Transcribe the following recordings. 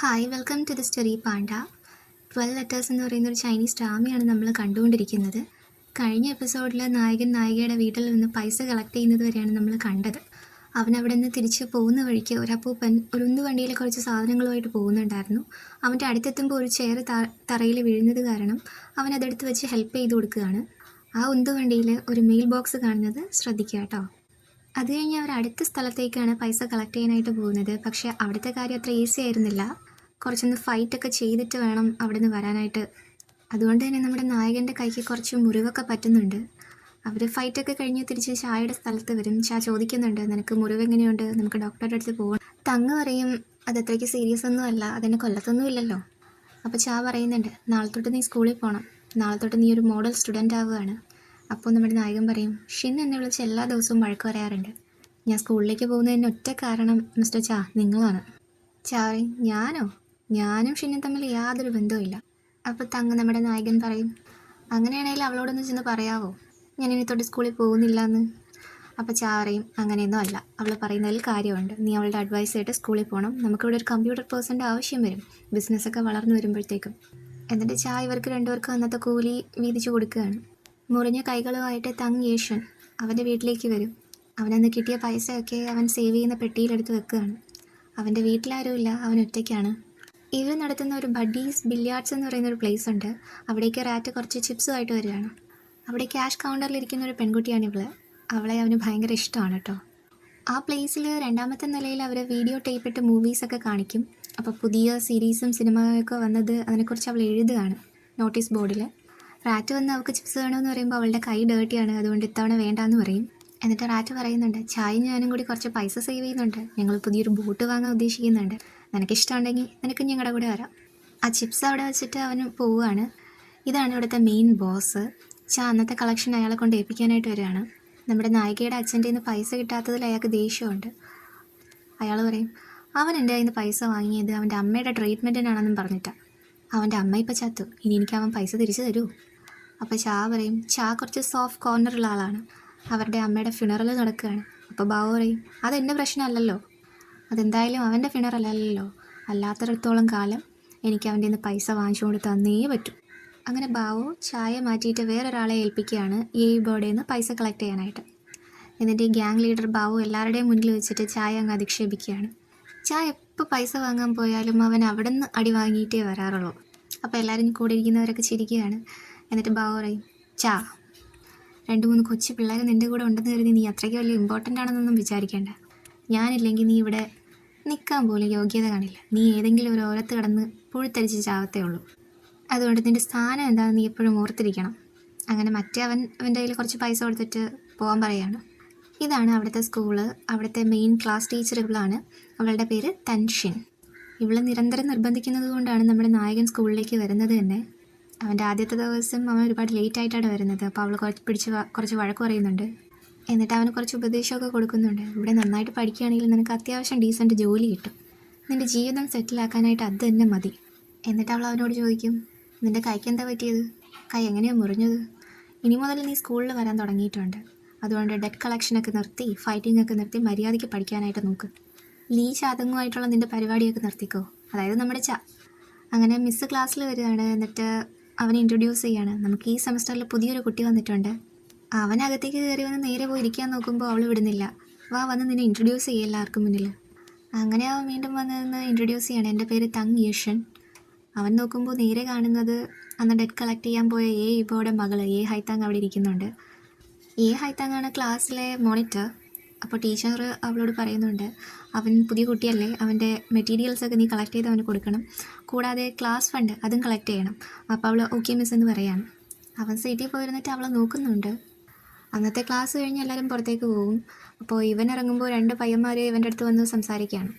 Hi welcome to the story panda. 12 letters എന്ന് പറയുന്ന ഒരു ചൈനീസ് ഡ്രാമയാണ് നമ്മൾ കണ്ടുകൊണ്ടിരിക്കുന്നത്. കഴിഞ്ഞ എപ്പിസോഡിൽ നായകൻ നായികയുടെ വീട്ടിൽ നിന്ന് പൈസ കളക്ട് ചെയ്യുന്നത് വരെയാണ് നമ്മൾ കണ്ടത്. അവൻ അവിടെ നിന്ന് തിരിച്ച് പോകുന്ന വഴിക്ക് ഒരു അപ്പൂപ്പൻ ഒരു ഉന്തുവണ്ടിയിൽ കുറച്ച് സാധനങ്ങളുമായിട്ട് പോകുന്നുണ്ടായിരുന്നു. അവൻ്റെ അടുത്തെത്തുമ്പോൾ ഒരു ചെയർ തറയിൽ വീഴുന്നത് കാരണം അവൻ അതെടുത്ത് വെച്ച് ഹെൽപ്പ് ചെയ്ത് കൊടുക്കുകയാണ്. ആ ഉന്തുവണ്ടിയിൽ ഒരു മെയിൽ ബോക്സ് കാണുന്നത് ശ്രദ്ധിക്കുക കേട്ടോ. അത് കഴിഞ്ഞ് അവർ അടുത്ത സ്ഥലത്തേക്കാണ് പൈസ കളക്ട് ചെയ്യാനായിട്ട് പോകുന്നത്. പക്ഷേ അവിടുത്തെ കാര്യം അത്ര ഈസി ആയിരുന്നില്ല. കുറച്ചൊന്ന് ഫൈറ്റൊക്കെ ചെയ്തിട്ട് വേണം അവിടെ നിന്ന് വരാനായിട്ട്. അതുകൊണ്ട് തന്നെ നമ്മുടെ നായകൻ്റെ കൈക്ക് കുറച്ച് മുറിവൊക്കെ പറ്റുന്നുണ്ട്. അവർ ഫൈറ്റൊക്കെ കഴിഞ്ഞ് തിരിച്ച് ചായയുടെ സ്ഥലത്ത് വരും. ചോദിക്കുന്നുണ്ട്, നിനക്ക് മുറിവ് എങ്ങനെയുണ്ട്, നമുക്ക് ഡോക്ടറുടെ അടുത്ത് പോകണം. തങ്ങ് പറയും, അതത്രയ്ക്ക് സീരിയസ് ഒന്നും അല്ല, അതെന്നെ കൊല്ലത്തൊന്നും ഇല്ലല്ലോ. അപ്പോൾ പറയുന്നുണ്ട്, നാളെ തൊട്ട് നീ സ്കൂളിൽ പോകണം, നാളെ തൊട്ട് നീ ഒരു മോഡൽ സ്റ്റുഡൻ്റ് ആവുകയാണ്. അപ്പോൾ നമ്മുടെ നായകൻ പറയും, ഷിൻ എന്നെ വിളിച്ച് എല്ലാ ദിവസവും വഴക്ക് പറയാറുണ്ട്. ഞാൻ സ്കൂളിലേക്ക് പോകുന്നതിന് ഒറ്റ കാരണം മിസ്റ്റർ നിങ്ങളാണ്. പറയും, ഞാനും ഷിന്നും തമ്മിൽ യാതൊരു ബന്ധവുമില്ല. അപ്പോൾ തങ്ങ് നമ്മുടെ നായകൻ പറയും, അങ്ങനെയാണെങ്കിൽ അവളോടൊന്ന് ചെന്ന് പറയാവോ, ഞാൻ ഇനി തൊട്ട് സ്കൂളിൽ പോകുന്നില്ല എന്ന്. അപ്പോൾ പറയും, അങ്ങനെയൊന്നും അല്ല, അവൾ പറയുന്നതിൽ കാര്യമുണ്ട്, നീ അവളുടെ അഡ്വൈസ് ആയിട്ട് സ്കൂളിൽ പോകണം, നമുക്കിവിടെ ഒരു കമ്പ്യൂട്ടർ പേഴ്സൻ്റെ ആവശ്യം വരും, ബിസിനസ്സൊക്കെ വളർന്നു വരുമ്പോഴത്തേക്കും. എന്നിട്ട് ഇവർക്ക് രണ്ടുപേർക്കും അന്നത്തെ കൂലി വീതിച്ചു കൊടുക്കുകയാണ്. മുറിഞ്ഞ കൈകളുമായിട്ട് തങ് യേഷൻ അവൻ്റെ വീട്ടിലേക്ക് വരും. അവനന്ന് കിട്ടിയ പൈസയൊക്കെ അവൻ സേവ് ചെയ്യുന്ന പെട്ടിയിലെടുത്ത് വെക്കുകയാണ്. അവൻ്റെ വീട്ടിലാരുമില്ല, അവൻ ഒറ്റയ്ക്കാണ്. ഇവർ നടത്തുന്ന ഒരു ബഡീസ് ബില്യാർഡ്സ് എന്ന് പറയുന്ന ഒരു പ്ലേസ് ഉണ്ട്. അവിടേക്ക് റാറ്റ് കുറച്ച് ചിപ്സുമായിട്ട് വരികയാണ്. അവിടെ ക്യാഷ് കൗണ്ടറിലിരിക്കുന്ന ഒരു പെൺകുട്ടിയാണ് ഇവള്. അവളെ അവന് ഭയങ്കര ഇഷ്ടമാണ് കേട്ടോ. ആ പ്ലേസിൽ രണ്ടാമത്തെ നിലയിൽ അവർ വീഡിയോ ടേപ്പിട്ട് മൂവീസൊക്കെ കാണിക്കും. അപ്പോൾ പുതിയ സീരീസും സിനിമയൊക്കെ വന്നത് അതിനെക്കുറിച്ച് അവൾ എഴുതുകയാണ് നോട്ടീസ് ബോർഡിൽ. റാറ്റ് വന്ന് അവൾക്ക് ചിപ്സ് വേണമെന്ന് പറയുമ്പോൾ അവളുടെ കൈ ഡേർട്ടിയാണ്, അതുകൊണ്ട് ഇത്തവണ വേണ്ടാന്ന് പറയും. എന്നിട്ട് റാറ്റ് പറയുന്നുണ്ട്, ഞാനും കൂടി കുറച്ച് പൈസ സേവ് ചെയ്യുന്നുണ്ട്, ഞങ്ങൾ പുതിയൊരു ബോട്ട് വാങ്ങാൻ ഉദ്ദേശിക്കുന്നുണ്ട്, നിനക്കിഷ്ടമുണ്ടെങ്കിൽ നിനക്ക് ഞങ്ങളുടെ കൂടെ വരാം. ആ ചിപ്സ് അവിടെ വെച്ചിട്ട് അവന് പോവുകയാണ്. ഇതാണ് ഇവിടുത്തെ മെയിൻ ബോസ്. അന്നത്തെ കളക്ഷൻ അയാളെ കൊണ്ട് ഏൽപ്പിക്കാനായിട്ട് വരികയാണ്. നമ്മുടെ നായികയുടെ അച്ഛൻ്റെ നിന്ന് പൈസ കിട്ടാത്തതിൽ അയാൾക്ക് ദേഷ്യമുണ്ട്. അയാൾ പറയും, അവൻ എൻ്റെ കയ്യിൽ നിന്ന് പൈസ വാങ്ങിയത് അവൻ്റെ അമ്മയുടെ ട്രീറ്റ്മെൻറ്റിനാണെന്നും പറഞ്ഞിട്ടാണ്. അവൻ്റെ അമ്മ ഇപ്പോൾ ചത്തു, ഇനി എനിക്ക് അവൻ പൈസ തിരിച്ചു തരൂ. അപ്പോൾ പറയും, കുറച്ച് സോഫ്റ്റ് കോർണറുള്ള ആളാണ്, അവരുടെ അമ്മയുടെ ഫ്യൂണറൽ നടക്കുകയാണ്. അപ്പോൾ ബാവു പറയും, അതെൻ്റെ പ്രശ്നമല്ലല്ലോ, അതെന്തായാലും അവൻ്റെ ഫ്യൂണറല്ലല്ലോ, അല്ലാത്തിടത്തോളം കാലം എനിക്ക് അവൻ്റെ നിന്ന് പൈസ വാങ്ങിച്ചുകൊണ്ട് തന്നേ പറ്റൂ. അങ്ങനെ ബാവു ചായ മാറ്റിയിട്ട് വേറൊരാളെ ഏൽപ്പിക്കുകയാണ് ഈ ബോർഡിൽ നിന്ന് പൈസ കളക്ട് ചെയ്യാനായിട്ട്. എന്നിട്ട് ഈ ഗ്യാങ് ലീഡർ ബാവു എല്ലാവരുടെയും മുന്നിൽ വെച്ചിട്ട് ചായ അങ്ങ് അധിക്ഷേപിക്കുകയാണ്. എപ്പോൾ പൈസ വാങ്ങാൻ പോയാലും അവൻ അവിടെ നിന്ന് അടി വാങ്ങിയിട്ടേ വരാറുള്ളൂ. അപ്പോൾ എല്ലാവരും കൂടെ ഇരിക്കുന്നവരൊക്കെ ചിരിക്കുകയാണ്. എന്നിട്ട് ബാവു പറയും, 2-3 കൊച്ചു പിള്ളേർ നിൻ്റെ കൂടെ ഉണ്ടെന്ന് കരുതി നീ അത്രയ്ക്ക് വലിയ ഇമ്പോർട്ടൻ്റ് ആണെന്നൊന്നും വിചാരിക്കേണ്ട. ഞാനില്ലെങ്കിൽ നീ ഇവിടെ നിൽക്കാൻ പോലും യോഗ്യത കാണില്ല, നീ ഏതെങ്കിലും ഒരു ഓരത്ത് കിടന്ന് പുഴുത്തരിച്ച് ചാവത്തേ ഉള്ളൂ. അതുകൊണ്ട് നിൻ്റെ സ്ഥാനം എന്താണെന്ന് നീ എപ്പോഴും ഓർത്തിരിക്കണം. അങ്ങനെ അവൻ്റെ കയ്യിൽ കുറച്ച് പൈസ കൊടുത്തിട്ട് പോകാൻ പറയുകയാണ്. ഇതാണ് അവിടുത്തെ സ്കൂള്. അവിടുത്തെ മെയിൻ ക്ലാസ് ടീച്ചർ ഇവളാണ്. അവളുടെ പേര് തൻഷിൻ. ഇവളെ നിരന്തരം നിർബന്ധിക്കുന്നത് കൊണ്ടാണ് നമ്മുടെ നായകൻ സ്കൂളിലേക്ക് വരുന്നത് തന്നെ. അവൻ്റെ ആദ്യത്തെ ദിവസം അവൻ ഒരുപാട് ലേറ്റ് ആയിട്ടാണ് വരുന്നത്. അപ്പോൾ അവൾ കുറച്ച് വഴക്ക് പറയുന്നുണ്ട്. എന്നിട്ട് അവന് കുറച്ച് ഉപദേശമൊക്കെ കൊടുക്കുന്നുണ്ട്. ഇവിടെ നന്നായിട്ട് പഠിക്കുകയാണെങ്കിൽ നിനക്ക് അത്യാവശ്യം ഡീസൻറ്റ് ജോലി കിട്ടും, നിൻ്റെ ജീവിതം സെറ്റിലാക്കാനായിട്ട് അത് തന്നെ മതി. എന്നിട്ട് അവൾ അവനോട് ചോദിക്കും, നിൻ്റെ കൈക്ക് എന്താ പറ്റിയത്, കൈ എങ്ങനെയാണ് മുറിഞ്ഞത്, ഇനി മുതൽ നീ സ്കൂളിൽ വരാൻ തുടങ്ങിയിട്ടുണ്ട്, അതുകൊണ്ട് ഡെറ്റ് കളക്ഷനൊക്കെ നിർത്തി ഫൈറ്റിംഗ് ഒക്കെ നിർത്തി മര്യാദയ്ക്ക് പഠിക്കാനായിട്ട് നോക്ക്. ചാതങ്ങുമായിട്ടുള്ള നിൻ്റെ പരിപാടിയൊക്കെ നിർത്തിക്കോ, അതായത് നമ്മുടെ അങ്ങനെ മിസ്സ് ക്ലാസ്സിൽ വരികയാണ്. എന്നിട്ട് അവനെ ഇൻട്രൊഡ്യൂസ് ചെയ്യാണ്. നമുക്ക് ഈ സെമസ്റ്ററിൽ പുതിയൊരു കുട്ടി വന്നിട്ടുണ്ട്. അവനകത്തേക്ക് കയറി വന്ന് നേരെ പോയി ഇരിക്കാൻ നോക്കുമ്പോൾ അവൾ വിടുന്നില്ല. വന്ന് നിന്നെ ഇൻട്രൊഡ്യൂസ് ചെയ്യുക എല്ലാവർക്കും മുന്നിൽ. അങ്ങനെ അവൻ വീണ്ടും വന്ന് ഇൻട്രൊഡ്യൂസ് ചെയ്യണം, എൻ്റെ പേര് തങ് യേഷൻ. അവൻ നോക്കുമ്പോൾ നേരെ കാണുന്നത് അന്ന് ഡെറ്റ് കളക്ട് ചെയ്യാൻ പോയ ഇബോയുടെ മകൾ ഹൈത്താങ് അവിടെ ഇരിക്കുന്നുണ്ട്. ഹൈത്താങ്ങാണ് ക്ലാസ്സിലെ മോണിറ്റർ. അപ്പോൾ ടീച്ചർ അവളോട് പറയുന്നുണ്ട്, അവൻ പുതിയ കുട്ടിയല്ലേ, അവൻ്റെ മെറ്റീരിയൽസൊക്കെ നീ കളക്ട് ചെയ്ത് അവന് കൊടുക്കണം, കൂടാതെ ക്ലാസ് ഫണ്ട് അതും കളക്ട് ചെയ്യണം. അപ്പോൾ അവൾ ഓക്കെ മിസ് എന്ന് പറയാണ്. അവൻ സീറ്റിൽ പോയിരുന്നിട്ട് അവളെ നോക്കുന്നുണ്ട്. അന്നത്തെ ക്ലാസ് കഴിഞ്ഞ് എല്ലാവരും പുറത്തേക്ക് പോകും. അപ്പോൾ ഇവൻ ഇറങ്ങുമ്പോൾ 2 പയ്യന്മാർ ഇവൻ്റെ അടുത്ത് വന്ന് സംസാരിക്കുകയാണ്.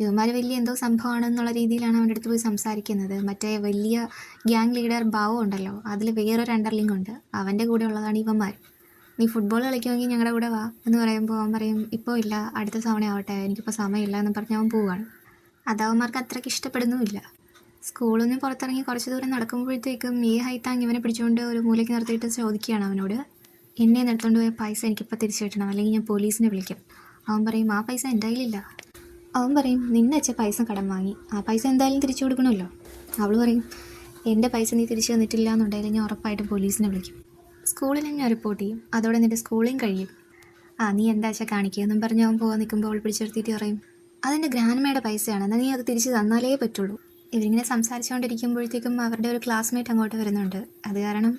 ഇവന്മാർ വലിയ എന്തോ സംഭവമാണെന്നുള്ള രീതിയിലാണ് അവൻ്റെ അടുത്ത് പോയി സംസാരിക്കുന്നത്. മറ്റേ വലിയ ഗ്യാങ് ലീഡർ ബാവോ ഉണ്ടല്ലോ, അതിൽ വേറൊരു അണ്ടർലിംഗ് ഉണ്ട്, അവൻ്റെ കൂടെ ഉള്ളതാണ് ഇവന്മാർ. നീ ഫുട്ബോൾ കളിക്കുമെങ്കിൽ ഞങ്ങളുടെ കൂടെ വാ എന്ന് പറയുമ്പോൾ അവൻ പറയും, ഇപ്പോൾ ഇല്ല, അടുത്ത തവണ ആവട്ടെ, എനിക്കിപ്പോൾ സമയമില്ല എന്ന് പറഞ്ഞ് അവൻ പോവുകയാണ്. അതവന്മാർക്ക് അത്രയ്ക്ക് ഇഷ്ടപ്പെടുന്നുമില്ല. സ്കൂളിൽ നിന്ന് പുറത്തിറങ്ങി കുറച്ച് ദൂരം നടക്കുമ്പോഴത്തേക്കും ഹൈത്താങ് ഇവനെ പിടിച്ചുകൊണ്ട് ഒരു മൂലയ്ക്ക് നിർത്തിയിട്ട് ചോദിക്കുകയാണ് അവനോട്, എന്നെ നിർത്തുകൊണ്ട് പോയ പൈസ എനിക്കിപ്പോൾ തിരിച്ചു കിട്ടണം, അല്ലെങ്കിൽ ഞാൻ പോലീസിനെ വിളിക്കും. അവൻ പറയും, ആ പൈസ എൻ്റെ കയ്യിലില്ല. അവൻ പറയും നിൻ്റെ അച്ഛൻ പൈസ കടം വാങ്ങി, ആ പൈസ എന്തായാലും തിരിച്ചു കൊടുക്കണമല്ലോ. അവൾ പറയും എൻ്റെ പൈസ നീ തിരിച്ചു തന്നിട്ടില്ല എന്നുണ്ടെങ്കിൽ ഞാൻ ഉറപ്പായിട്ടും പോലീസിനെ വിളിക്കും, സ്കൂളിൽ ഞാൻ റിപ്പോർട്ട് ചെയ്യും, അതോടെ നിൻ്റെ സ്കൂളിലും കഴിയും. നീ എന്താ വെച്ചാൽ കാണിക്കുക എന്നും പറഞ്ഞ് അവൻ പോകാൻ നിൽക്കുമ്പോൾ അവൾ പിടിച്ചെടുത്തിട്ട് പറയും അതെൻ്റെ ഗ്രാൻഡ്മയുടെ പൈസയാണ്, എന്നാൽ നീ അത് തിരിച്ച് തന്നാലേ പറ്റുള്ളൂ. ഇവരിങ്ങനെ സംസാരിച്ചുകൊണ്ടിരിക്കുമ്പോഴത്തേക്കും അവരുടെ ഒരു ക്ലാസ്മേറ്റ് അങ്ങോട്ട് വരുന്നുണ്ട്. അത് കാരണം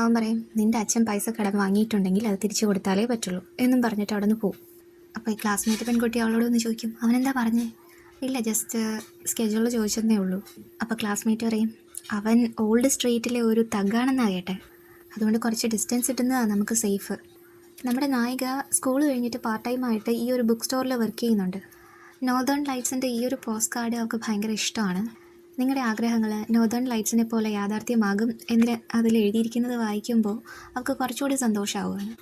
അവൻ പറയും നിൻ്റെ അച്ഛൻ പൈസ കടം വാങ്ങിയിട്ടുണ്ടെങ്കിൽ അത് തിരിച്ചു കൊടുത്താലേ പറ്റുള്ളൂ എന്നും പറഞ്ഞിട്ട് അവിടെ നിന്ന് പോകും. അപ്പോൾ ഈ ക്ലാസ്മേറ്റ് പെൺകുട്ടി അവളോട് ഒന്ന് ചോദിക്കും അവനെന്താ പറഞ്ഞേ? ഇല്ല, ജസ്റ്റ് സ്കെഡ്യൂൾ ചോദിച്ചതേ ഉള്ളൂ. അപ്പോൾ ക്ലാസ്മേറ്റ് പറയും അവൻ ഓൾഡ് സ്ട്രീറ്റിലെ ഒരു തഗ്ഗാണെന്നാണ് കേട്ടെ, അതുകൊണ്ട് കുറച്ച് ഡിസ്റ്റൻസ് കിട്ടുന്നതാണ് നമുക്ക് സേഫ്. നമ്മുടെ നായിക സ്കൂൾ കഴിഞ്ഞിട്ട് പാർട്ട് ടൈമായിട്ട് ഈ ഒരു ബുക്ക് സ്റ്റോറിൽ വർക്ക് ചെയ്യുന്നുണ്ട്. നോർത്തേൺ ലൈറ്റ്സിൻ്റെ ഈ ഒരു പോസ്റ്റ് കാർഡ് അവൾക്ക് ഭയങ്കര ഇഷ്ടമാണ്. നിങ്ങളുടെ ആഗ്രഹങ്ങൾ നോർത്തേൺ ലൈറ്റ്സിനെ പോലെ യാഥാർത്ഥ്യമാകും എന്ന് അതിൽ എഴുതിയിരിക്കുന്നത് വായിക്കുമ്പോൾ അവൾക്ക് കുറച്ചുകൂടി സന്തോഷമാവുകയാണ്.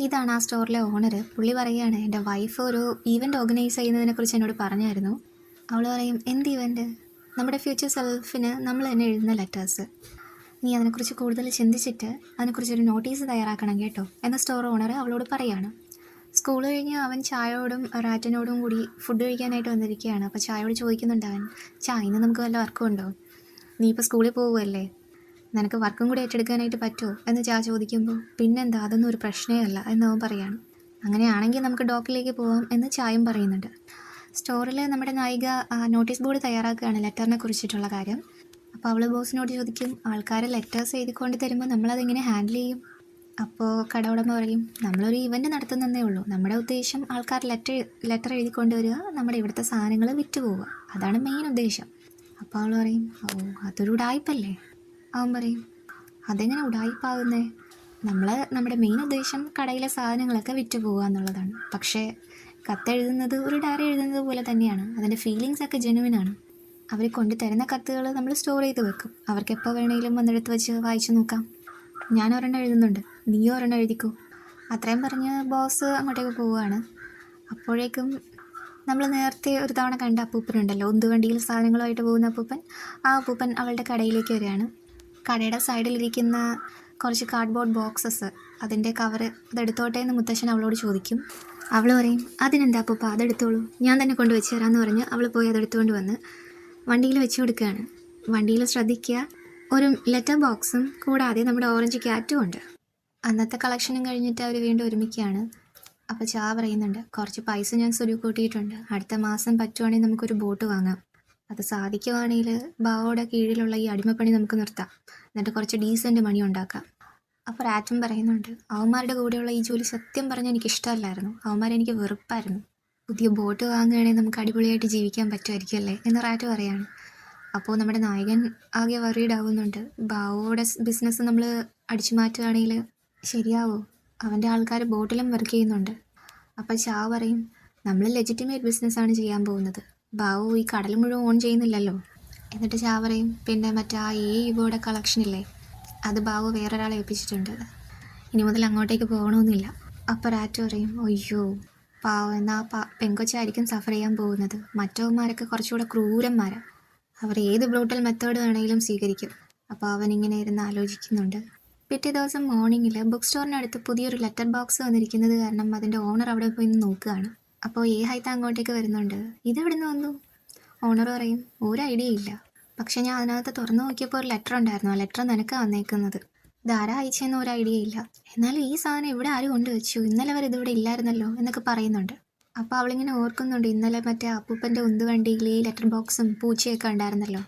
ഇതാണ് ആ സ്റ്റോറിലെ ഓണർ. പുള്ളി പറയുകയാണ് എൻ്റെ വൈഫ് ഒരു ഈവൻറ്റ് ഓർഗനൈസ് ചെയ്യുന്നതിനെക്കുറിച്ച് എന്നോട് പറഞ്ഞായിരുന്നു. അവൾ പറയും എന്ത് ഈവൻറ്റ്? നമ്മുടെ ഫ്യൂച്ചർ സെൽഫിന് നമ്മൾ തന്നെ എഴുതുന്ന ലെറ്റേഴ്സ്. നീ അതിനെക്കുറിച്ച് കൂടുതൽ ചിന്തിച്ചിട്ട് അതിനെക്കുറിച്ചൊരു നോട്ടീസ് തയ്യാറാക്കണം കേട്ടോ എന്ന് സ്റ്റോർ ഓണർ അവളോട് പറയാണ്. സ്കൂൾ കഴിഞ്ഞ് അവൻ ചായയോടും റാറ്റിനോടും കൂടി ഫുഡ് കഴിക്കാനായിട്ട് വന്നിരിക്കുകയാണ്. അപ്പോൾ ചായയോട് ചോദിക്കുന്നുണ്ട് അവൻ, ഇന്ന് നമുക്ക് വല്ല വർക്കും ഉണ്ടോ? നീ ഇപ്പോൾ സ്കൂളിൽ പോകുമല്ലേ, നിനക്ക് വർക്കും കൂടി ഏറ്റെടുക്കാനായിട്ട് പറ്റുമോ എന്ന് ചോദിക്കുമ്പോൾ പിന്നെന്താ, അതൊന്നും ഒരു പ്രശ്നമേ അല്ല എന്നവൻ പറയാണ്. അങ്ങനെയാണെങ്കിൽ നമുക്ക് ഡോക്കിലേക്ക് പോവാം എന്ന് ചായം പറയുന്നുണ്ട്. സ്റ്റോറിൽ നമ്മുടെ നായിക നോട്ടീസ് ബോർഡ് തയ്യാറാക്കുകയാണ് ലെറ്ററിനെ കുറിച്ചിട്ടുള്ള കാര്യം. അപ്പോൾ അവൾ ബോസിനോട് ചോദിക്കും ആൾക്കാർ ലെറ്റേഴ്സ് എഴുതിക്കൊണ്ട് തരുമ്പോൾ നമ്മളതെങ്ങനെ ഹാൻഡിൽ ചെയ്യും? അപ്പോൾ കടയുടമ പറയും നമ്മളൊരു ഇവൻറ്റ് നടത്തുന്നതേ ഉള്ളൂ, നമ്മുടെ ഉദ്ദേശം ആൾക്കാർ ലെറ്റർ എഴുതിക്കൊണ്ട് വരിക, നമ്മുടെ ഇവിടുത്തെ സാധനങ്ങൾ വിറ്റ് പോവുക, അതാണ് മെയിൻ ഉദ്ദേശം. അപ്പോൾ അവൾ പറയും അതൊരു ഉടായ്പല്ലേ? അവൻ പറയും അതെങ്ങനെ ഉടായ്പാകുന്നേ? നമ്മുടെ മെയിൻ ഉദ്ദേശം കടയിലെ സാധനങ്ങളൊക്കെ വിറ്റ് പോവുക എന്നുള്ളതാണ്. പക്ഷേ കത്തെഴുതുന്നത് ഒരു ഡയറി എഴുതുന്നത് പോലെ തന്നെയാണ്, അതിൻ്റെ ഫീലിങ്സ് ഒക്കെ ജെനുവിനാണ്. അവർ കൊണ്ടു തരുന്ന കത്തുകൾ നമ്മൾ സ്റ്റോർ ചെയ്ത് വെക്കും, അവർക്ക് എപ്പോൾ വേണമെങ്കിലും വന്നെടുത്ത് വെച്ച് വായിച്ചു നോക്കാം. ഞാൻ ഒരെണ്ണം എഴുതുന്നുണ്ട്, നീയോ ഒരെണ്ണം എഴുതിക്കോ. അത്രയും പറഞ്ഞ് ബോസ് അങ്ങോട്ടേക്ക് പോവുകയാണ്. അപ്പോഴേക്കും നമ്മൾ നേരത്തെ ഒരു തവണ കണ്ട അപ്പൂപ്പനുണ്ടല്ലോ, ഉന്തുവണ്ടിയിൽ സാധനങ്ങളുമായിട്ട് പോകുന്ന അപ്പൂപ്പൻ, ആ അപ്പൂപ്പൻ അവളുടെ കടയിലേക്ക് വരികയാണ്. കടയുടെ സൈഡിലിരിക്കുന്ന കുറച്ച് കാർഡ്ബോർഡ് ബോക്സസ്, അതിൻ്റെ കവർ അതെടുത്തോട്ടെ എന്ന് മുത്തശ്ശൻ അവളോട് ചോദിക്കും. അവൾ പറയും അതിനെന്താ അപ്പൂപ്പ, അതെടുത്തോളൂ, ഞാൻ തന്നെ കൊണ്ട് വെച്ച് തരാമെന്ന് പറഞ്ഞ് അവൾ പോയി അതെടുത്തുകൊണ്ട് വന്ന് വണ്ടിയിൽ വെച്ച് കൊടുക്കുകയാണ്. വണ്ടിയിൽ ശ്രദ്ധിക്കുക, ഒരു ലെറ്റർ ബോക്സും കൂടാതെ നമ്മുടെ ഓറഞ്ച് ക്യാറ്റും ഉണ്ട്. അന്നത്തെ കളക്ഷനും കഴിഞ്ഞിട്ട് അവർ വീണ്ടും ഒരുമിക്കുകയാണ്. അപ്പോൾ പറയുന്നുണ്ട് കുറച്ച് പൈസ ഞാൻ സ്വരൂപൂട്ടിയിട്ടുണ്ട്, അടുത്ത മാസം പറ്റുവാണെങ്കിൽ നമുക്കൊരു ബോട്ട് വാങ്ങാം, അത് സാധിക്കുവാണെങ്കിൽ ബാവയുടെ കീഴിലുള്ള ഈ അടിമപ്പണി നമുക്ക് നിർത്താം, എന്നിട്ട് കുറച്ച് ഡീസൻറ്റ് മണി ഉണ്ടാക്കാം. അപ്പോൾ റാറ്റും പറയുന്നുണ്ട് അവന്മാരുടെ കൂടെയുള്ള ഈ ജോലി സത്യം പറഞ്ഞാൽ എനിക്ക് ഇഷ്ടമല്ലായിരുന്നു, അവന്മാരെനിക്ക് വെറുപ്പായിരുന്നു, പുതിയ ബോട്ട് വാങ്ങുകയാണെങ്കിൽ നമുക്ക് അടിപൊളിയായിട്ട് ജീവിക്കാൻ പറ്റുമായിരിക്കും അല്ലേ എന്ന് റാറ്റ് പറയാണ്. അപ്പോൾ നമ്മുടെ നായകൻ ആകെ വറീഡ് ആവുന്നുണ്ട്, ബാവയുടെ ബിസിനസ് നമ്മൾ അടിച്ചു മാറ്റുകയാണെങ്കിൽ ശരിയാവോ? അവൻ്റെ ആൾക്കാർ ബോട്ടിലും വർക്ക് ചെയ്യുന്നുണ്ട്. അപ്പോൾ പറയും നമ്മൾ ലെജിറ്റിമേറ്റ് ബിസിനസ്സാണ് ചെയ്യാൻ പോകുന്നത്, ബാവു ഈ കടൽ മുഴുവൻ ഓൺ ചെയ്യുന്നില്ലല്ലോ. എന്നിട്ട് പറയും പിന്നെ മറ്റേ ഇവയുടെ കളക്ഷനില്ലേ, അത് ബാവു വേറൊരാളെ ഏൽപ്പിച്ചിട്ടുണ്ട്, ഇനി മുതൽ അങ്ങോട്ടേക്ക് പോകണമെന്നില്ല. അപ്പോൾ റാറ്റ് പറയും അയ്യോ പാവം, എന്നാൽ പെങ്കൊച്ചായിരിക്കും സഫർ ചെയ്യാൻ പോകുന്നത്, മറ്റവന്മാരൊക്കെ കുറച്ചുകൂടെ ക്രൂരന്മാരാണ്, അവർ ഏത് ബ്രൂട്ടൽ മെത്തേഡ് വേണമെങ്കിലും സ്വീകരിക്കും. അപ്പോൾ അവനിങ്ങനെ ഇരുന്ന് ആലോചിക്കുന്നുണ്ട്. പിറ്റേ ദിവസം മോർണിംഗിൽ ബുക്ക് സ്റ്റോറിനടുത്ത് പുതിയൊരു ലെറ്റർ ബോക്സ് വന്നിരിക്കുന്നത് കാരണം അതിൻ്റെ ഓണർ അവിടെ പോയി നോക്കുകയാണ്. അപ്പോൾ ഹൈത്ത അങ്ങോട്ടേക്ക് വരുന്നുണ്ട്. ഇതെവിടെ നിന്ന് വന്നു? ഓണർ പറയും ഒരു ഐഡിയ ഇല്ല, പക്ഷേ ഞാൻ അതിനകത്ത് തുറന്നു നോക്കിയപ്പോൾ ഒരു ലെറ്റർ ഉണ്ടായിരുന്നു, ആ ലെറ്റർ നിനക്ക് വന്നേക്കുന്നത്, ഇതാരാ അയച്ചെന്ന് ഒരു ഐഡിയ ഇല്ല, എന്നാലും ഈ സാധനം ഇവിടെ ആരും കൊണ്ടുവച്ചു, ഇന്നലെ വരെ ഇതിവിടെ ഇല്ലായിരുന്നല്ലോ എന്നൊക്കെ പറയുന്നുണ്ട്. അപ്പോൾ അവളിങ്ങനെ ഓർക്കുന്നുണ്ട് ഇന്നലെ മറ്റേ അപ്പൂപ്പൻ്റെ ഉന്തുവണ്ടിയിൽ ഈ ലെറ്റർ ബോക്സും പൂച്ചയൊക്കെ ഉണ്ടായിരുന്നല്ലോ.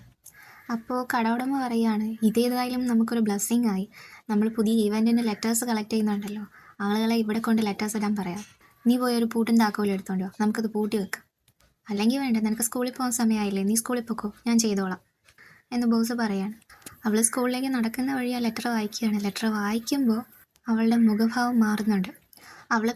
അപ്പോൾ കടയുടമ പറയുകയാണ് ഇതേതായാലും നമുക്കൊരു ബ്ലെസ്സിങ് ആയി, നമ്മൾ പുതിയ ഈവൻറ്റിൻ്റെ ലെറ്റേഴ്സ് കളക്ട് ചെയ്യുന്നുണ്ടല്ലോ, ആളുകളെ ഇവിടെ കൊണ്ട് ലെറ്റേഴ്സ് ഇടാൻ പറയാം, നീ പോയി ഒരു പൂട്ടും താക്കോലും എടുത്തോണ്ടോ, നമുക്കത് പൂട്ടി വെക്കാം, അല്ലെങ്കിൽ വേണ്ട നിനക്ക് സ്കൂളിൽ പോകാൻ സമയമായില്ലേ, നീ സ്കൂളിൽ പോക്കോ, ഞാൻ ചെയ്തോളാം എന്ന് ബോസ് പറയാണ്. അവൾ സ്കൂളിലേക്ക് നടക്കുന്ന വഴി ആ ലെറ്റർ വായിക്കുകയാണ്. ലെറ്റർ വായിക്കുമ്പോൾ അവളുടെ മുഖഭാവം മാറുന്നുണ്ട്. അവൾ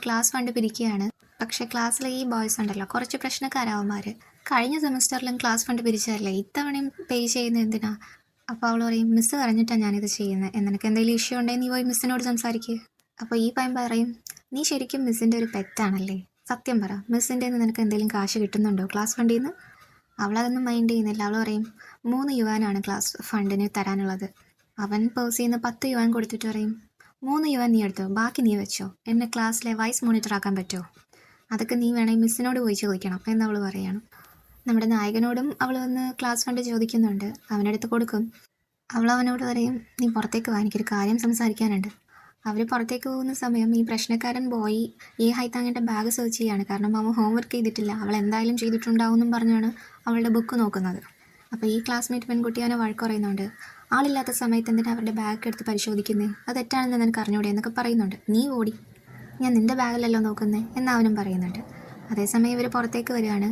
ക്ലാസ് ഫണ്ട് പിരിക്കുകയാണ്. പക്ഷേ ക്ലാസ്സിലെ ഈ ബോയ്സ് ഉണ്ടല്ലോ കുറച്ച് പ്രശ്നക്കാരാവന്മാർ, കഴിഞ്ഞ സെമിസ്റ്ററിലും ക്ലാസ് ഫണ്ട് പിരിച്ചതല്ലേ, ഇത്തവണയും പേ ചെയ്യുന്നത് എന്തിനാ? അപ്പോൾ അവൾ പറയും മിസ്സ് പറഞ്ഞിട്ടാണ് ഞാനിത് ചെയ്യുന്നത്, നിനക്ക് എന്തെങ്കിലും ഇഷ്യൂ ഉണ്ടെങ്കിൽ നീ പോയി മിസ്സിനോട് സംസാരിക്കുക. അപ്പോൾ ഈ പയ്യൻ പറയും നീ ശരിക്കും മിസ്സിൻ്റെ ഒരു പെറ്റാണല്ലേ, സത്യം പറ, മിസ്സിൻ്റെ നിനക്ക് എന്തെങ്കിലും കാശ് കിട്ടുന്നുണ്ടോ ക്ലാസ് ഫണ്ടിൽ നിന്ന്? അവളതൊന്നും മൈൻഡ് ചെയ്യുന്നില്ല. അവൾ പറയും 3 യുവാനാണ് ക്ലാസ് ഫണ്ടിന് തരാനുള്ളത്. അവൻ പേഴ്സിൽ നിന്ന് 10 യുവാൻ കൊടുത്തിട്ട് പറയും 3 യുവാൻ നീ എടുത്തോ, ബാക്കി നീ വെച്ചോ, എന്നെ ക്ലാസ്സിലെ വൈസ് മോണിറ്റർ ആക്കാൻ പറ്റുമോ? അതൊക്കെ നീ വേണമെങ്കിൽ മിസ്സിനോട് പോയി ചോദിക്കണം എന്നവൾ പറയാണ്. നമ്മുടെ നായകനോടും അവൾ വന്ന് ക്ലാസ് ഫണ്ട് ചോദിക്കുന്നുണ്ട്. അവനടുത്ത് കൊടുക്കും. അവൾ അവനോട് പറയും, നീ പുറത്തേക്ക് വാ, എനിക്കൊരു കാര്യം സംസാരിക്കാനുണ്ട്. അവർ പുറത്തേക്ക് പോകുന്ന സമയം ഈ പ്രശ്നക്കാരൻ ബോയ് ഈ ഹൈത്താങ്ങിൻ്റെ ബാഗ് സെർച്ച് ചെയ്യാണ്. കാരണം അവൻ ഹോംവർക്ക് ചെയ്തിട്ടില്ല, അവൾ എന്തായാലും ചെയ്തിട്ടുണ്ടാവും എന്നും പറഞ്ഞാണ് അവളുടെ ബുക്ക് നോക്കുന്നത്. അപ്പോൾ ഈ ക്ലാസ്മേറ്റ് പെൺകുട്ടി അവനെ വഴക്ക് പറയുന്നുണ്ട്. ആളില്ലാത്ത സമയത്ത് എന്തിനാ അവരുടെ ബാഗ് എടുത്ത് പരിശോധിക്കുന്നത്, അത് തെറ്റാണെന്ന് നിനക്ക് അറിഞ്ഞൂടെ എന്നൊക്കെ പറയുന്നുണ്ട്. നീ ഓടി, ഞാൻ നിൻ്റെ ബാഗിലല്ലോ നോക്കുന്നത് എന്നവനും പറയുന്നുണ്ട്. അതേസമയം ഇവർ പുറത്തേക്ക് വരികയാണ്.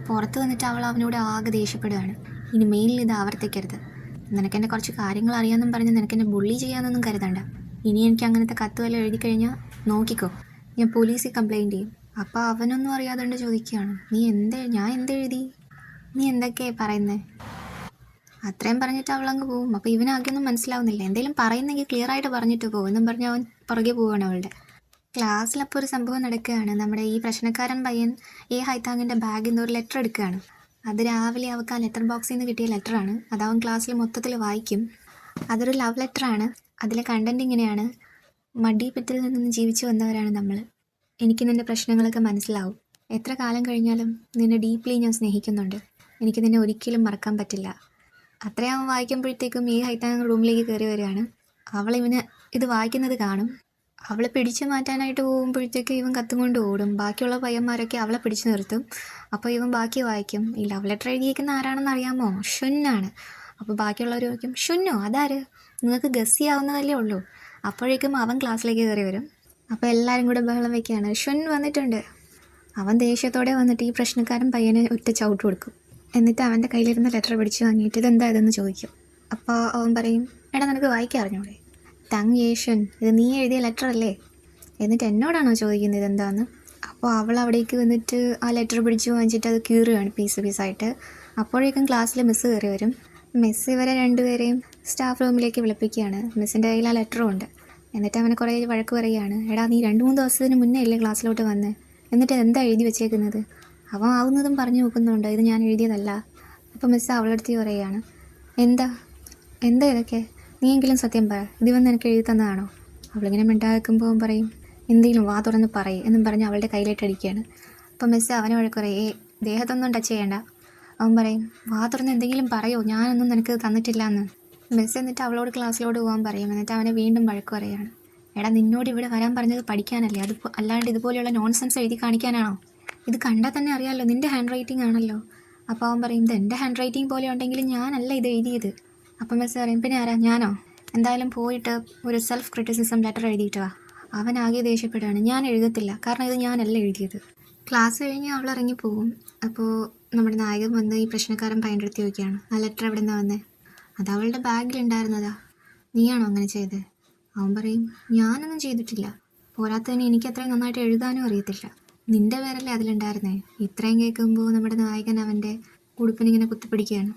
പുറത്ത് വന്നിട്ട് അവൾ അവനോട് ആകെ ദേഷ്യപ്പെടുകയാണ്. ഇനി മെയിലിൽ ഇത് ആവർത്തിക്കരുത്, നിനക്കെന്നെ കുറച്ച് കാര്യങ്ങൾ അറിയാമെന്നും പറഞ്ഞ് നിനക്കെന്നെ ബുള്ളി ചെയ്യാമെന്നൊന്നും കരുതണ്ട. ഇനി എനിക്ക് അങ്ങനത്തെ കത്ത് വല്ലതും എഴുതി കഴിഞ്ഞാൽ നോക്കിക്കോ, ഞാൻ പോലീസിൽ കംപ്ലയിൻറ്റ് ചെയ്യും. അപ്പോൾ അവനൊന്നും അറിയാതുകൊണ്ട് ചോദിക്കുകയാണ്, ഞാൻ എന്തെഴുതി, നീ എന്തൊക്കെയാണ് പറയുന്നത്? അത്രയും പറഞ്ഞിട്ട് അവളങ്ങ് പോവും. അപ്പോൾ ഇവനാകെയൊന്നും മനസ്സിലാവുന്നില്ല. എന്തെങ്കിലും പറയുന്നെങ്കിൽ ക്ലിയർ ആയിട്ട് പറഞ്ഞിട്ട് പോകും എന്നും പറഞ്ഞ് അവൻ പുറകെ പോവുകയാണ് അവളുടെ. ക്ലാസ്സിലപ്പോൾ ഒരു സംഭവം നടക്കുകയാണ്. നമ്മുടെ ഈ പ്രശ്നക്കാരൻ പയ്യൻ ഈ ഹൈത്താങ്ങിൻ്റെ ബാഗിൽ നിന്ന് ഒരു ലെറ്റർ എടുക്കുകയാണ്. അത് രാവിലെ അവൾക്ക് ആ ലെറ്റർ ബോക്സിൽ നിന്ന് കിട്ടിയ ലെറ്ററാണ്. അത് അവൻ ക്ലാസ്സിൽ മൊത്തത്തിൽ വായിക്കും. അതൊരു ലവ് ലെറ്ററാണ്. അതിലെ കണ്ടൻറ് ഇങ്ങനെയാണ്: മടിപ്പിറ്റിൽ നിന്ന് ജീവിച്ചു വന്നവരാണ് നമ്മൾ. എനിക്ക് നിൻ്റെ പ്രശ്നങ്ങളൊക്കെ മനസ്സിലാവും. എത്ര കാലം കഴിഞ്ഞാലും നിന്നെ ഡീപ്ലി ഞാൻ സ്നേഹിക്കുന്നുണ്ട്. എനിക്ക് നിന്നെ ഒരിക്കലും മറക്കാൻ പറ്റില്ല. അത്രയും അവൻ വായിക്കുമ്പോഴത്തേക്കും ഈ ഹൈത്താങ് റൂമിലേക്ക് കയറി വരികയാണ്. അവളിവന് ഇത് വായിക്കുന്നത് കാണും. അവളെ പിടിച്ചു മാറ്റാനായിട്ട് പോകുമ്പോഴത്തേക്ക് ഇവൻ കത്തും കൊണ്ട് ഓടും. ബാക്കിയുള്ള പയ്യന്മാരൊക്കെ അവളെ പിടിച്ചു നിർത്തും. അപ്പോൾ ഇവൻ ബാക്കി വായിക്കും. ഈ ലവ് ലെറ്റർ എഴുതിയിരിക്കുന്ന ആരാണെന്ന് അറിയാമോ? ഷുന്നാണ്. അപ്പോൾ ബാക്കിയുള്ളവർ ചോദിക്കും, ഷുന്നോ അതാര്, നിങ്ങൾക്ക് ഗസ് ചെയ്യാവുന്നതല്ലേ ഉള്ളൂ. അപ്പോഴേക്കും അവൻ ക്ലാസ്സിലേക്ക് കയറി വരും. അപ്പോൾ എല്ലാവരും കൂടെ ബഹളം വയ്ക്കുകയാണ്, ഷുൻ വന്നിട്ടുണ്ട്. അവൻ ദേഷ്യത്തോടെ വന്നിട്ട് ഈ പ്രശ്നക്കാരൻ പയ്യനെ ഒറ്റ ചവിട്ട് കൊടുക്കും. എന്നിട്ട് അവൻ്റെ കയ്യിലിരുന്ന ലെറ്റർ പിടിച്ച് വാങ്ങിയിട്ട് ഇതെന്താ ഇതെന്ന് ചോദിക്കും. അപ്പോൾ അവൻ പറയും, എടാ നിനക്ക് വായിക്കാൻ അറിഞ്ഞൂടെ? തങ് യേഷൻ, ഇത് നീ എഴുതിയ ലെറ്റർ അല്ലേ? എന്നിട്ട് എന്നോടാണോ ചോദിക്കുന്നത് ഇതെന്താന്ന്? അപ്പോൾ അവൾ അവിടേക്ക് വന്നിട്ട് ആ ലെറ്റർ പിടിച്ച് വാങ്ങിച്ചിട്ട് അത് കീറുകയാണ് പീസായിട്ട്. അപ്പോഴേക്കും ക്ലാസ്സിൽ മിസ്സ് കയറി വരും. മിസ്സ് ഇവരെ രണ്ടുപേരെയും സ്റ്റാഫ് റൂമിലേക്ക് വിളിപ്പിക്കുകയാണ്. മിസ്സിൻ്റെ കയ്യിൽ ആ ലെറ്ററും ഉണ്ട്. എന്നിട്ട് അവനെ കുറേ വഴക്ക് പറയുകയാണ്. എടാ നീ 2-3 ദിവസത്തിന് മുന്നേ അല്ലേ ക്ലാസ്സിലോട്ട് വന്ന്, എന്നിട്ട് എന്താ എഴുതി വെച്ചേക്കുന്നത്? അവൻ ആവുന്നതും പറഞ്ഞു നോക്കുന്നുണ്ട്, ഇത് ഞാൻ എഴുതിയതല്ല. അപ്പോൾ മിസ്സ് അവളടുത്ത് പറയുകയാണ്, എന്താ ഇതൊക്കെ, നീയെങ്കിലും സത്യം പറ, ഇതിവന്ന് എനിക്ക് എഴുതി തന്നതാണോ? അവളിങ്ങനെ മിണ്ടാക്കുമ്പോൾ അവൻ പറയും, എന്തെങ്കിലും വാ തുറന്ന് പറയും എന്നും പറഞ്ഞ് അവളുടെ കയ്യിലിട്ടടിക്കുകയാണ്. അപ്പോൾ മിസ്സ് അവനെ വഴക്ക് പറയും, ദേഹത്തൊന്നും ടച്ച് ചെയ്യണ്ട. അവൻ പറയും, വാ തുറന്ന് എന്തെങ്കിലും പറയോ, ഞാനൊന്നും നിനക്ക് തന്നിട്ടില്ല എന്ന്. മിസ്സ് എന്നിട്ട് അവളോട് ക്ലാസ്സിലോട്ട് പോകാൻ പറയും. എന്നിട്ട് അവനെ വീണ്ടും വഴക്ക് പറയുകയാണ്. എടാ നിന്നോട് ഇവിടെ വരാൻ പറഞ്ഞത് പഠിക്കാനല്ലേ, അത് അല്ലാണ്ട് ഇതുപോലെയുള്ള നോൺസെൻസ് എഴുതി കാണിക്കാനാണോ? ഇത് കണ്ടാൽ തന്നെ അറിയാമല്ലോ നിൻ്റെ ഹാൻഡ് റൈറ്റിംഗ് ആണല്ലോ. അപ്പോൾ അവൻ പറയും, ഇത് എൻ്റെ ഹാൻഡ് റൈറ്റിംഗ് പോലെ ഉണ്ടെങ്കിലും ഞാനല്ല ഇത് എഴുതിയത്. അപ്പം മിസ്സ് പറയും, പിന്നെ ആരാ, ഞാനോ? എന്തായാലും പോയിട്ട് ഒരു സെൽഫ് ക്രിറ്റിസിസം ലെറ്റർ എഴുതിയിട്ട് വാ. അവൻ ആകെ ദേഷ്യപ്പെടുകയാണ്, ഞാൻ എഴുതത്തില്ല, കാരണം ഇത് ഞാനല്ല എഴുതിയത്. ക്ലാസ് കഴിഞ്ഞ് അവൾ ഇറങ്ങിപ്പോവും. അപ്പോൾ നമ്മുടെ നായകൻ വന്ന് ഈ പ്രശ്നക്കാരൻ പയ്യൻ്റെ ചോദിക്കുകയാണ്, ആ ലെറ്റർ എവിടെ നിന്നാണ് വന്നേ? അത് അവളുടെ ബാഗിലുണ്ടായിരുന്നതാ, നീയാണോ അങ്ങനെ ചെയ്തത്? അവൻ പറയും, ഞാനൊന്നും ചെയ്തിട്ടില്ല, പോരാത്തതിന് എനിക്ക് അത്രയും നന്നായിട്ട് എഴുതാനും അറിയത്തില്ല, നിൻ്റെ പേരല്ലേ അതിലുണ്ടായിരുന്നേ. ഇത്രയും കേൾക്കുമ്പോൾ നമ്മുടെ നായകൻ അവൻ്റെ ഉടുപ്പിനിങ്ങനെ കുത്തിപ്പിടിക്കുകയാണ്.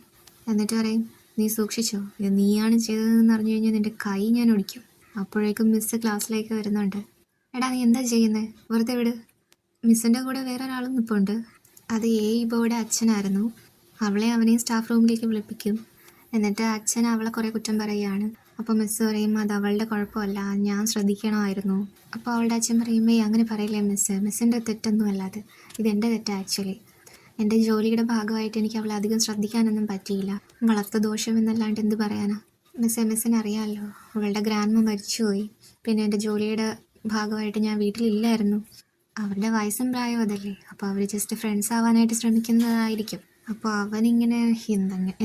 എന്നിട്ട് പറയും, നീ സൂക്ഷിച്ചോ, ഇത് നീയാണ് ചെയ്തതെന്ന് അറിഞ്ഞു കഴിഞ്ഞാൽ നിൻ്റെ കൈ ഞാൻ ഒടിക്കും. അപ്പോഴേക്കും മിസ്സ് ക്ലാസ്സിലേക്ക് വരുന്നുണ്ട്. എടാ നീ എന്താ ചെയ്യുന്നത്, വെറുതെ വിട്. മിസ്സിൻ്റെ കൂടെ വേറെ ഒരാളും നിൽപ്പുണ്ട്. അത് ഇബോയുടെ അച്ഛനായിരുന്നു. അവനെയും സ്റ്റാഫ് റൂമിലേക്ക് വിളിപ്പിക്കും. എന്നിട്ട് അച്ഛൻ അവളെ കുറേ കുറ്റം പറയുകയാണ്. അപ്പോൾ മിസ്സ് പറയും, അത് അവളുടെ കുഴപ്പമല്ല, ഞാൻ ശ്രദ്ധിക്കണമായിരുന്നു. അപ്പോൾ അവളുടെ അച്ഛൻ പറയുമ്പേ, അങ്ങനെ പറയില്ലേ മിസ്സിൻ്റെ തെറ്റൊന്നും അല്ലാതെ, ഇതെൻ്റെ തെറ്റാണ് ആക്ച്വലി. എൻ്റെ ജോലിയുടെ ഭാഗമായിട്ട് എനിക്ക് അവളെ അധികം ശ്രദ്ധിക്കാനൊന്നും പറ്റിയില്ല, വളർത്തു ദോഷം എന്നല്ലാണ്ട് എന്ത് പറയാനാ. മിസ്സിനറിയാമല്ലോ, അവളുടെ ഗ്രാൻഡ്മ മരിച്ചുപോയി. പിന്നെ എൻ്റെ ജോലിയുടെ ഭാഗമായിട്ട് ഞാൻ വീട്ടിലില്ലായിരുന്നു. അവരുടെ വയസ്സും പ്രായം അതല്ലേ, അപ്പോൾ അവർ ജസ്റ്റ് ഫ്രണ്ട്സ് ആവാനായിട്ട് ശ്രമിക്കുന്നതായിരിക്കും. അപ്പോൾ അവനിങ്ങനെ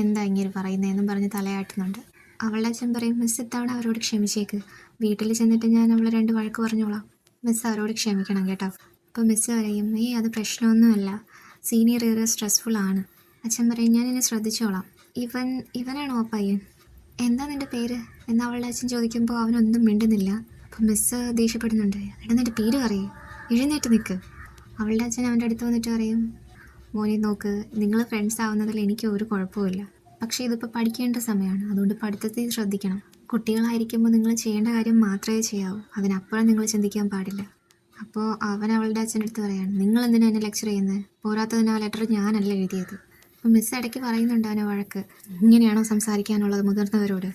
എന്താ ഇങ്ങനെ പറയുന്നതെന്നും പറഞ്ഞ് തലയാട്ടുന്നുണ്ട്. അവളുടെ അച്ഛൻ പറയും, മിസ് ഇത്തവണ അവരോട് ക്ഷമിച്ചേക്ക്, വീട്ടിൽ ചെന്നിട്ട് ഞാൻ അവളെ 2 വഴക്ക് പറഞ്ഞോളാം, മിസ് അവരോട് ക്ഷമിക്കണം കേട്ടോ. അപ്പോൾ മിസ് പറയും, അത് പ്രശ്നമൊന്നുമല്ല, സീനിയർ ഇയർ സ്ട്രെസ്ഫുൾ ആണ്. അച്ഛൻ പറയും, ഞാൻ എന്നെ ശ്രദ്ധിച്ചോളാം. ഇവനാണോ ആ പയ്യൻ, എന്താ നിൻ്റെ പേര് എന്ന് അവളുടെ അച്ഛൻ ചോദിക്കുമ്പോൾ അവനൊന്നും മിണ്ടുന്നില്ല. അപ്പോൾ മിസ്സ് ദേഷ്യപ്പെടുന്നുണ്ട്, എടാ നിൻ്റെ പേര് പറയും, എഴുന്നേറ്റ് നിൽക്ക്. അവളുടെ അച്ഛൻ അവൻ്റെ അടുത്ത് വന്നിട്ട് പറയും, മോനെ നോക്ക്, നിങ്ങൾ ഫ്രണ്ട്സ് ആവുന്നതിൽ എനിക്ക് ഒരു കുഴപ്പമില്ല, പക്ഷേ ഇതിപ്പോൾ പഠിക്കേണ്ട സമയമാണ്, അതുകൊണ്ട് പഠിത്തത്തിൽ ശ്രദ്ധിക്കണം. കുട്ടികളായിരിക്കുമ്പോൾ നിങ്ങൾ ചെയ്യേണ്ട കാര്യം മാത്രമേ ചെയ്യാവൂ, അതിനപ്പുറം നിങ്ങൾ ചിന്തിക്കാൻ പാടില്ല. അപ്പോൾ അവൻ അവളുടെ അച്ഛൻ്റെ അടുത്ത് പറയാണ്, നിങ്ങൾ എന്തിനാ എന്നെ ലെക്ചർ ചെയ്യുന്നത്, പോരാത്തതിന് ആ ലെറ്റർ ഞാനല്ല എഴുതിയത്. അപ്പോൾ മിസ് ഇടയ്ക്ക് പറയുന്നുണ്ട് അവനെ വഴക്ക്, ഇങ്ങനെയാണോ സംസാരിക്കാനുള്ളത് മുതിർന്നവരോട്?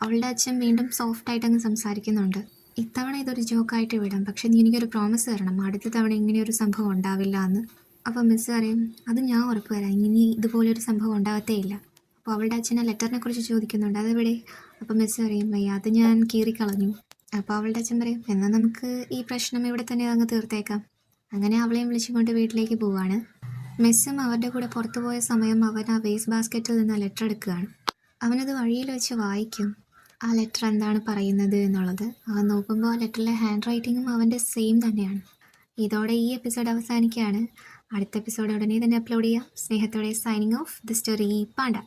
അവളുടെ അച്ഛൻ വീണ്ടും സോഫ്റ്റായിട്ട് അങ്ങ് സംസാരിക്കുന്നുണ്ട്. ഇത്തവണ ഇതൊരു ജോക്കായിട്ട് വിടാം, പക്ഷെ നീ എനിക്കൊരു പ്രോമിസ് തരണം, അടുത്ത തവണ ഇങ്ങനെയൊരു സംഭവം ഉണ്ടാവില്ല എന്ന്. അപ്പോൾ മിസ്സ് പറയും, അത് ഞാൻ ഉറപ്പ് തരാം, ഇനി ഇതുപോലൊരു സംഭവം ഉണ്ടാകത്തേ ഇല്ല. അപ്പോൾ അവളുടെ അച്ഛനെ ലെറ്ററിനെ കുറിച്ച് ചോദിക്കുന്നുണ്ട്, അതെവിടെ? അപ്പോൾ മിസ്സ് പറയും, വയ്യ അത് ഞാൻ കീറിക്കളഞ്ഞു. അപ്പോൾ അവളുടെ അച്ഛൻ പറയും, എന്നാൽ നമുക്ക് ഈ പ്രശ്നം ഇവിടെ തന്നെ അങ്ങ് തീർത്തേക്കാം. അങ്ങനെ അവളെയും വിളിച്ചുകൊണ്ട് വീട്ടിലേക്ക് പോവാണ്. മെസ്സും അവരുടെ കൂടെ പുറത്തു പോയ സമയം അവൻ ആ വേസ്റ്റ് ബാസ്ക്കറ്റിൽ നിന്ന് ലെറ്റർ എടുക്കുകയാണ്. അവനത് വഴിയിൽ വെച്ച് വായിക്കും, ആ ലെറ്റർ എന്താണ് പറയുന്നത് എന്നുള്ളത്. അവൻ നോക്കുമ്പോൾ ആ ലെറ്ററിലെ ഹാൻഡ് റൈറ്റിങ്ങും അവൻ്റെ സെയിം തന്നെയാണ്. ഇതോടെ ഈ എപ്പിസോഡ് അവസാനിക്കുകയാണ്. അടുത്ത എപ്പിസോഡ് ഉടനെ തന്നെ അപ്ലോഡ് ചെയ്യാം. സ്നേഹത്തോടെ signing off the story Panda.